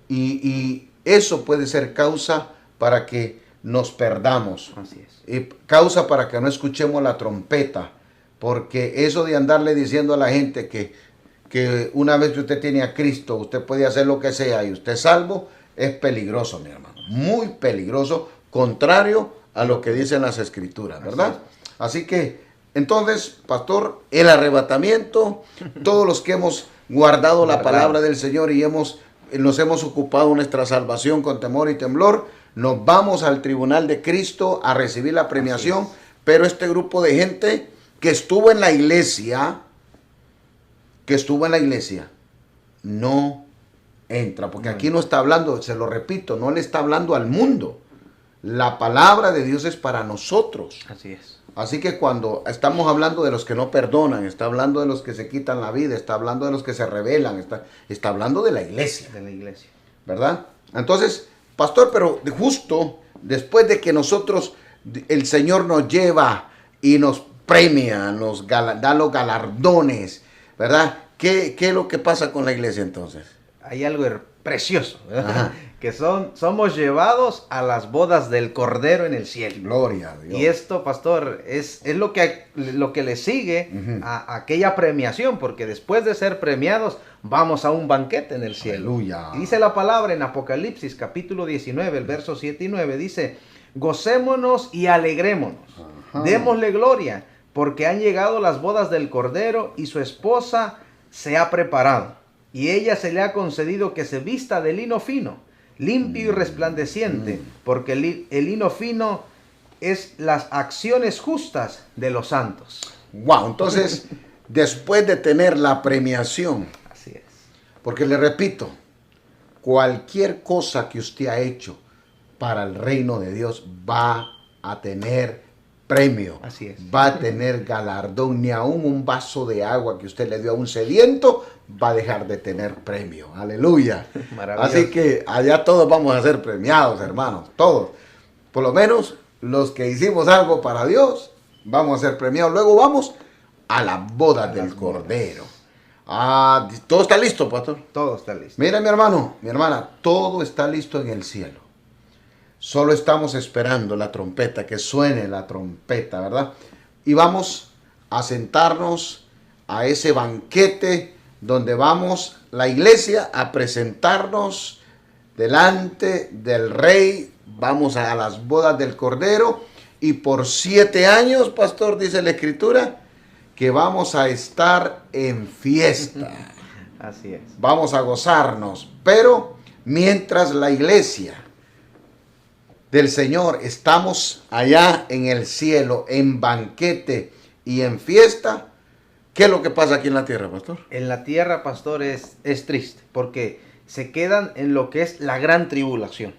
Y eso puede ser causa para que nos perdamos. Así es. Y causa para que no escuchemos la trompeta. Porque eso de andarle diciendo a la gente que una vez que usted tiene a Cristo, usted puede hacer lo que sea y usted es salvo, es peligroso, mi hermano. Muy peligroso, contrario a lo que dicen las Escrituras, ¿verdad? Así que, entonces, pastor, el arrebatamiento, todos los que hemos guardado la palabra del Señor y nos hemos ocupado de nuestra salvación con temor y temblor, nos vamos al tribunal de Cristo a recibir la premiación, pero este grupo de gente que estuvo en la iglesia, no entra, porque aquí no está hablando, se lo repito, no le está hablando al mundo. La palabra de Dios es para nosotros. Así es. Así que cuando estamos hablando de los que no perdonan, está hablando de los que se quitan la vida, está hablando de los que se rebelan, está hablando de la iglesia. De la iglesia. ¿Verdad? Entonces, pastor, pero justo después de que nosotros, el Señor nos lleva y nos premia, nos da los galardones, ¿verdad? ¿Qué es lo que pasa con la iglesia entonces? Hay algo precioso, ¿verdad? Que somos llevados a las bodas del Cordero en el cielo. Gloria a Dios. Y esto, pastor, es lo que le sigue a aquella premiación, porque después de ser premiados, vamos a un banquete en el cielo. Aleluya. Y dice la palabra en Apocalipsis, capítulo 19, el verso 7 y 9, dice: gocémonos y alegrémonos, démosle gloria, porque han llegado las bodas del Cordero y su esposa se ha preparado. Y ella se le ha concedido que se vista de lino fino, limpio y resplandeciente, porque el lino fino es las acciones justas de los santos. Wow, entonces, después de tener la premiación, Así es. porque le repito, cualquier cosa que usted ha hecho para el reino de Dios va a tener premio. Así es. Va a tener galardón. Ni aún un vaso de agua que usted le dio a un sediento va a dejar de tener premio. Aleluya. Maravilloso. Así que allá todos vamos a ser premiados, hermanos. Todos. Por lo menos los que hicimos algo para Dios, vamos a ser premiados. Luego vamos a la boda del Cordero. ¿Todo está listo, pastor? Todo está listo. Mira, mi hermano, mi hermana, todo está listo en el cielo. Solo estamos esperando la trompeta, que suene la trompeta, ¿verdad? Y vamos a sentarnos a ese banquete donde vamos, la iglesia, a presentarnos delante del Rey. Vamos a las bodas del Cordero. Y por 7 años, pastor, dice la Escritura, que vamos a estar en fiesta. Así es. Vamos a gozarnos. Pero mientras la iglesia del Señor estamos allá en el cielo, en banquete y en fiesta, ¿qué es lo que pasa aquí en la tierra, pastor? En la tierra, pastor, es triste, porque se quedan en lo que es la gran tribulación.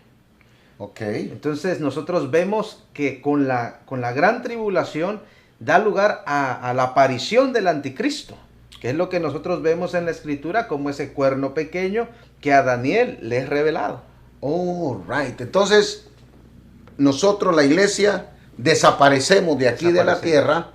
Ok. Entonces nosotros vemos que con la gran tribulación da lugar a la aparición del anticristo, que es lo que nosotros vemos en la escritura como ese cuerno pequeño que a Daniel le es revelado. Oh, right. Entonces, nosotros, la iglesia, desaparecemos de aquí de la tierra,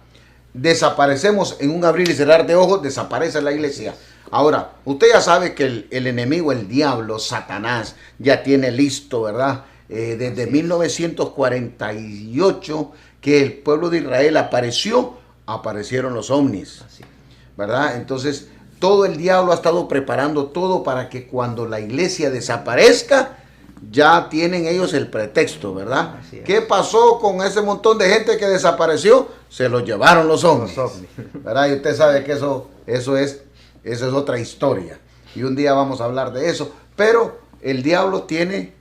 desaparecemos en un abrir y cerrar de ojos, desaparece la iglesia. Ahora, usted ya sabe que el enemigo, el diablo, Satanás, ya tiene listo, ¿verdad? Desde 1948 que el pueblo de Israel aparecieron los ovnis, ¿verdad? Entonces, todo el diablo ha estado preparando todo para que cuando la iglesia desaparezca, ya tienen ellos el pretexto, ¿verdad? ¿Qué pasó con ese montón de gente que desapareció? Se los llevaron los ovnis, ¿verdad? Y usted sabe que eso es otra historia. Y un día vamos a hablar de eso. Pero el diablo tiene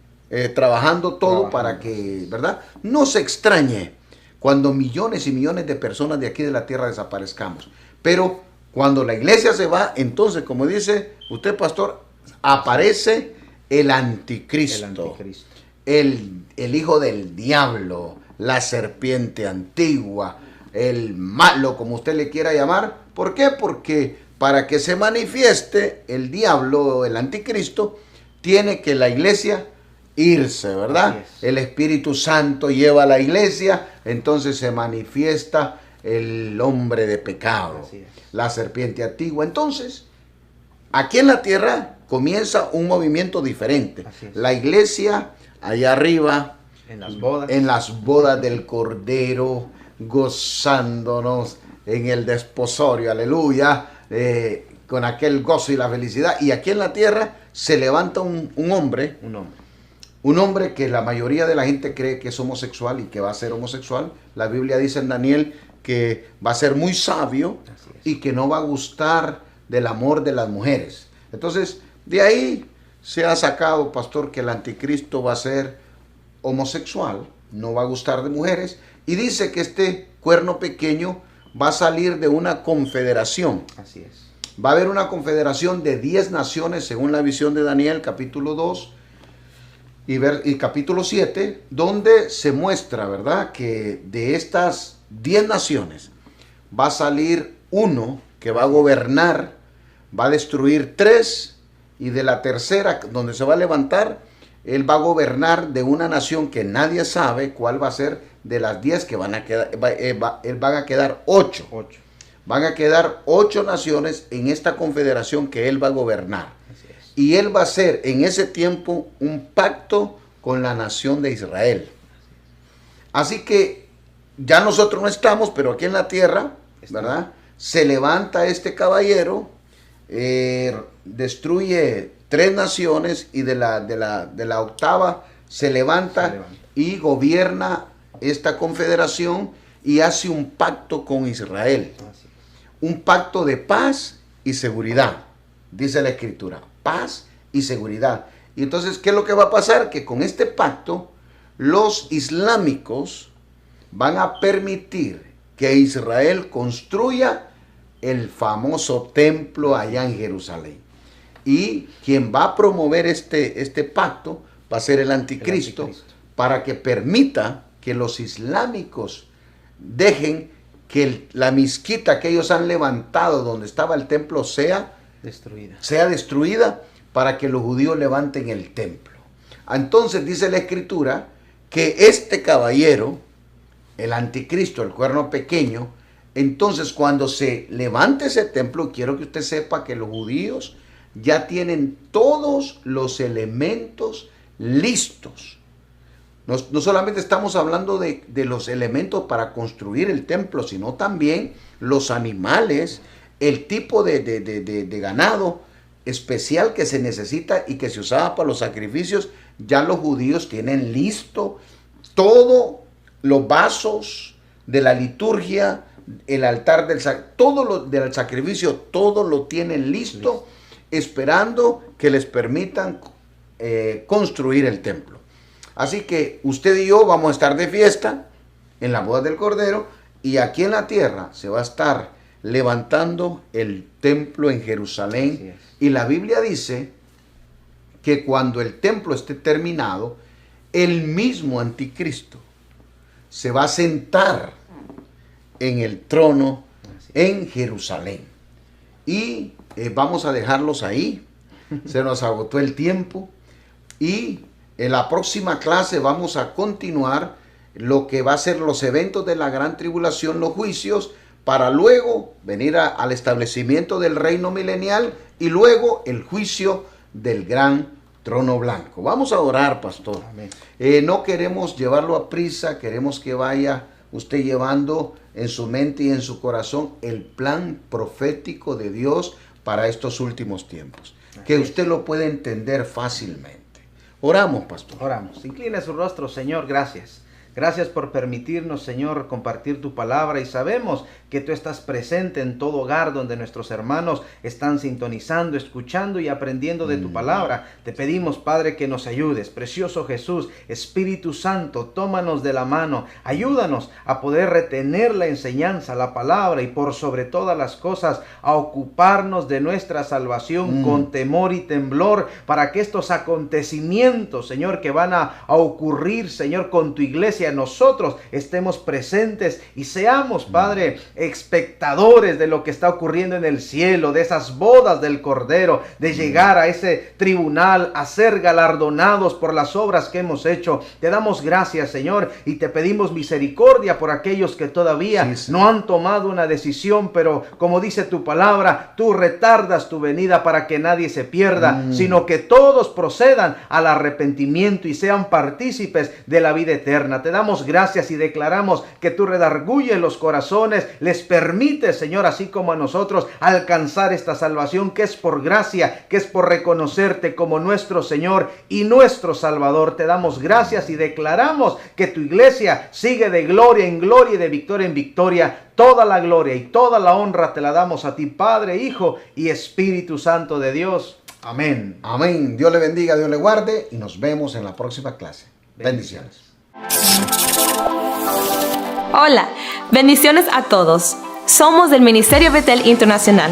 trabajando todo para que, ¿verdad? No se extrañe cuando millones y millones de personas de aquí de la tierra desaparezcamos. Pero cuando la iglesia se va, entonces, como dice usted, pastor, aparece el anticristo, el hijo del diablo, la serpiente antigua, el malo, como usted le quiera llamar. ¿Por qué? Porque para que se manifieste el diablo, el anticristo, tiene que la iglesia irse, ¿verdad? El Espíritu Santo lleva a la iglesia, entonces se manifiesta el hombre de pecado, la serpiente antigua. Entonces, aquí en la tierra comienza un movimiento diferente. La iglesia allá arriba, en las bodas del Cordero, gozándonos en el desposorio, aleluya, con aquel gozo y la felicidad. Y aquí en la tierra se levanta un hombre que la mayoría de la gente cree que es homosexual y que va a ser homosexual. La Biblia dice en Daniel que va a ser muy sabio y que no va a gustar del amor de las mujeres. Entonces, de ahí se ha sacado, pastor, que el anticristo va a ser homosexual, no va a gustar de mujeres, y dice que este cuerno pequeño va a salir de una confederación. Así es. Va a haber una confederación de 10 naciones, según la visión de Daniel, capítulo 2 y capítulo 7, donde se muestra, ¿verdad?, que de estas 10 naciones va a salir uno que va a gobernar, va a destruir 3, y de la tercera, donde se va a levantar, él va a gobernar de una nación que nadie sabe cuál va a ser de las 10 que van a quedar. Van a quedar 8. Van a quedar 8 naciones en esta confederación que él va a gobernar. Y él va a hacer en ese tiempo un pacto con la nación de Israel. Así que ya nosotros no estamos, pero aquí en la tierra, ¿verdad? Se levanta este caballero, destruye 3 naciones y de la octava se levanta y gobierna esta confederación y hace un pacto con Israel. Un pacto de paz y seguridad, dice la Escritura. Paz y seguridad. Y entonces, ¿qué es lo que va a pasar? Que con este pacto, los islámicos van a permitir que Israel construya el famoso templo allá en Jerusalén. Y quien va a promover este pacto va a ser el anticristo, para que permita que los islámicos dejen que la mezquita que ellos han levantado donde estaba el templo sea destruida para que los judíos levanten el templo. Entonces dice la Escritura que este caballero el anticristo, el cuerno pequeño, entonces cuando se levante ese templo, quiero que usted sepa que los judíos ya tienen todos los elementos listos. No solamente estamos hablando de los elementos para construir el templo, sino también los animales, el tipo de ganado especial que se necesita y que se usaba para los sacrificios. Ya los judíos tienen listo todos los vasos de la liturgia, el altar todo lo del sacrificio, todo lo tienen listo, esperando que les permitan construir el templo. Así que usted y yo vamos a estar de fiesta en la boda del Cordero, y aquí en la tierra se va a estar levantando el templo en Jerusalén. Y la Biblia dice que cuando el templo esté terminado, el mismo anticristo se va a sentar en el trono en Jerusalén. Y vamos a dejarlos ahí. Se nos agotó el tiempo. Y en la próxima clase vamos a continuar lo que va a ser los eventos de la gran tribulación, los juicios, para luego venir al establecimiento del reino milenial y luego el juicio del gran trono blanco. Vamos a orar, pastor. No queremos llevarlo a prisa, queremos que vaya usted llevando en su mente y en su corazón el plan profético de Dios para estos últimos tiempos. Que usted lo pueda entender fácilmente. Oramos, pastor. Oramos. Inclina su rostro, Señor, gracias. Gracias por permitirnos, Señor, compartir tu palabra, y sabemos que tú estás presente en todo hogar donde nuestros hermanos están sintonizando, escuchando y aprendiendo de tu palabra. Te pedimos, Padre, que nos ayudes. Precioso Jesús, Espíritu Santo, tómanos de la mano, ayúdanos a poder retener la enseñanza, la palabra, y por sobre todas las cosas a ocuparnos de nuestra salvación con temor y temblor, para que estos acontecimientos, Señor, que van a ocurrir, Señor, con tu iglesia, nosotros estemos presentes y seamos, Padre, espectadores de lo que está ocurriendo en el cielo, de esas bodas del Cordero, de llegar a ese tribunal, a ser galardonados por las obras que hemos hecho. Te damos gracias, Señor, y te pedimos misericordia por aquellos que todavía no han tomado una decisión, pero como dice tu palabra, tú retardas tu venida para que nadie se pierda, sino que todos procedan al arrepentimiento y sean partícipes de la vida eterna. Te damos gracias y declaramos que tú redarguyes los corazones, les permites, Señor, así como a nosotros, alcanzar esta salvación que es por gracia, que es por reconocerte como nuestro Señor y nuestro Salvador. Te damos gracias y declaramos que tu iglesia sigue de gloria en gloria y de victoria en victoria. Toda la gloria y toda la honra te la damos a ti, Padre, Hijo y Espíritu Santo de Dios. Amén. Amén. Dios le bendiga, Dios le guarde, y nos vemos en la próxima clase. Bendiciones. Hola, bendiciones a todos. Somos del Ministerio Betel Internacional.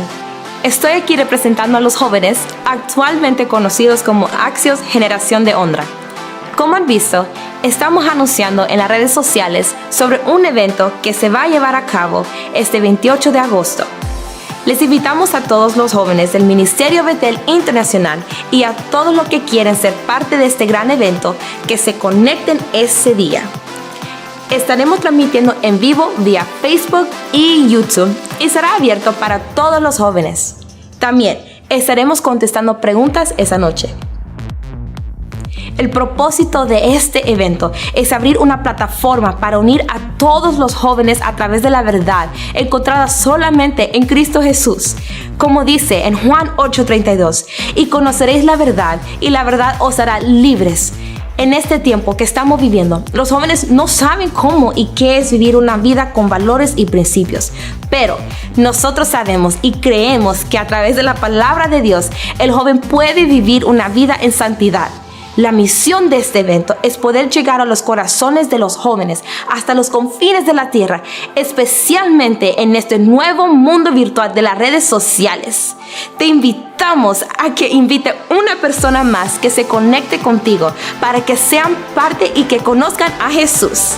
Estoy aquí representando a los jóvenes, actualmente conocidos como Axios Generación de Honra. Como han visto, estamos anunciando en las redes sociales sobre un evento que se va a llevar a cabo este 28 de agosto. Les invitamos a todos los jóvenes del Ministerio Betel Internacional y a todos los que quieren ser parte de este gran evento que se conecten ese día. Estaremos transmitiendo en vivo vía Facebook y YouTube y será abierto para todos los jóvenes. También estaremos contestando preguntas esa noche. El propósito de este evento es abrir una plataforma para unir a todos los jóvenes a través de la verdad encontrada solamente en Cristo Jesús. Como dice en Juan 8:32, y conoceréis la verdad, y la verdad os hará libres. En este tiempo que estamos viviendo, los jóvenes no saben cómo y qué es vivir una vida con valores y principios. Pero nosotros sabemos y creemos que a través de la palabra de Dios, el joven puede vivir una vida en santidad. La misión de este evento es poder llegar a los corazones de los jóvenes hasta los confines de la tierra, especialmente en este nuevo mundo virtual de las redes sociales. Te invitamos a que invite una persona más que se conecte contigo para que sean parte y que conozcan a Jesús.